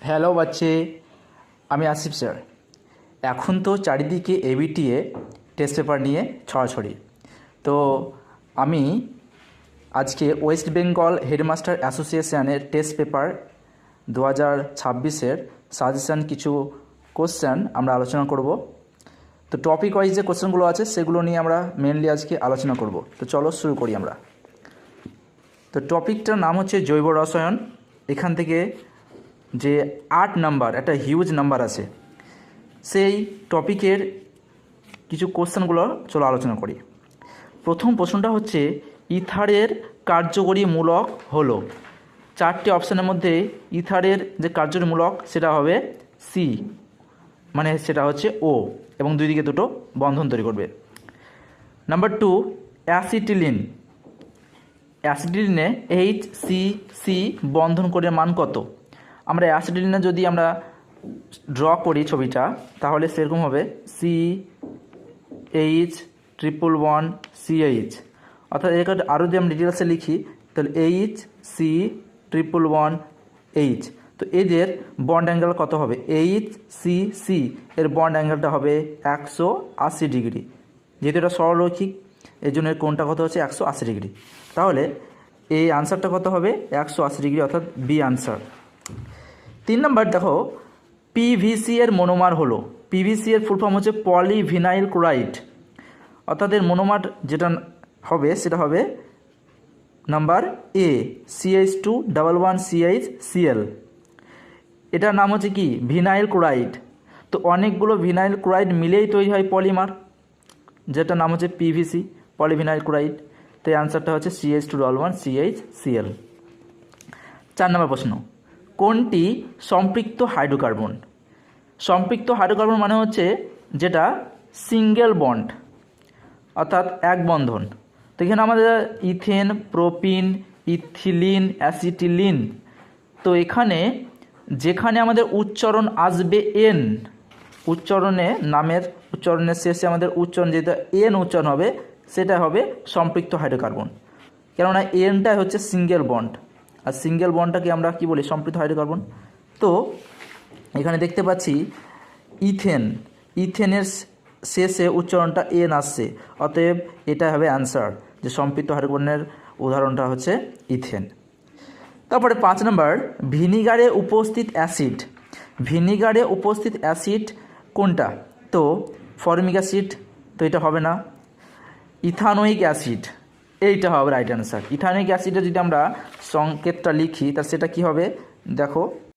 Hello বাচ্চে, আমি Asif sir. এখন তো চারিদিকে এবিটিএ টেস্ট পেপার নিয়ে ছড়াছড়ি। তো আমি আজকে ওয়েস্ট বেঙ্গল হেডমাস্টার অ্যাসোসিয়েশনের টেস্ট পেপার 2026-এর সাজেশান কিছু কোশ্চেন আমরা আলোচনা করব। তো টপিক ওয়াইজ যে কোশ্চেনগুলো আছে সেগুলো নিয়ে আমরা মেনলি আজকে আলোচনা করব। তো চলো শুরু করি আমরা। তো টপিকটার নাম হচ্ছে জৈব রসায়ন। এখান থেকে যে 8 নাম্বার একটা হিউজ নাম্বার আছে, সেই টপিকের কিছু কোশ্চেনগুলো চলো আলোচনা করি। প্রথম প্রশ্নটা হচ্ছে ইথারের কার্যকরী মূলক হলো। 4টি অপশানের মধ্যে ইথারের যে কার্যকরী মূলক সেটা হবে সি, মানে সেটা হচ্ছে ও, এবং দুই দিকে দুটো বন্ধন তৈরি করবে। Number 2, acetylene. অ্যাসিটিলিনে HCC বন্ধন করে মান কত? আমরা অ্যাসিটিলিনে যদি আমরা ড্র করি ছবিটা, তাহলে সেরকম হবে CH11CH। অর্থাৎ এর আরও যদি আমরা ডিটেলসে লিখি তাহলে HC11H। তো এদের বন্ড অ্যাঙ্গেল কত হবে? HCC এর বন্ড অ্যাঙ্গেলটা হবে 180 ডিগ্রি। যেহেতু এটা সরলরৈখিক, এর জন্য এর কোণটা কত হচ্ছে 180 ডিগ্রি। তাহলে এই আনসারটা কত হবে? 180 ডিগ্রি, অর্থাৎ বি আনসার। 3 নম্বর দেখো, PVC এর মনোমার হলো। PVC এর ফুল ফর্ম হচ্ছে পলিভিনাইল ক্লোরাইড। অর্থাৎ এর মনোমার যেটা হবে সেটা হবে নাম্বার এ, CH211CHCl। এটার নাম হচ্ছে কি? Vinyl chloride. তো অনেকগুলো ভিনাইল ক্লোরাইড মিলেই তৈরি হয় পলিমার, যেটার নাম হচ্ছে PVC, পলিভিনাইল ক্লোরাইড। তো এই আনসারটা হচ্ছে CH211CHCl। 4 নম্বর প্রশ্ন, কোনটি সম্পৃক্ত হাইড্রোকার্বন? সম্পৃক্ত হাইড্রোকার্বন মানে হচ্ছে যেটা সিঙ্গেল বন্ড, অর্থাৎ এক বন্ধন। তো এখানে আমাদের ইথেন, প্রোপিন, ইথিলিন, অ্যাসিটিলিন। তো এখানে যেখানে আমাদের উচ্চারণ আসবে এন, উচ্চারণে নামের উচ্চারণের শেষে আমাদের উচ্চারণ যেটা এন উচ্চারণ হবে সেটা হবে সম্পৃক্ত হাইড্রোকার্বন। কেননা এনটাই হচ্ছে সিঙ্গেল বন্ড, আর সিঙ্গেল বন্ডটাকে আমরা কি বলি? সম্পৃক্ত হাইড্রোকার্বন। তো এখানে দেখতে পাচ্ছি ইথেন, ইথেনের শেষে উচ্চারণটা এন আসছে, অতএব এটা হবে অ্যান্সার, যে সম্পৃক্ত হাইড্রোকার্বনের উদাহরণটা হচ্ছে ইথেন। তারপরে 5 নম্বর, ভিনিগারে উপস্থিত অ্যাসিড। ভিনিগারে উপস্থিত অ্যাসিড কোনটা? তো ফর্মিক অ্যাসিড, তো এটা হবে না। ইথানোয়িক অ্যাসিড, এইটা হবে রাইট অ্যান্সার। ইথানোয়িক অ্যাসিডে যদি আমরা সংকেতটা লিখি তা সেটা কি হবে? দেখো,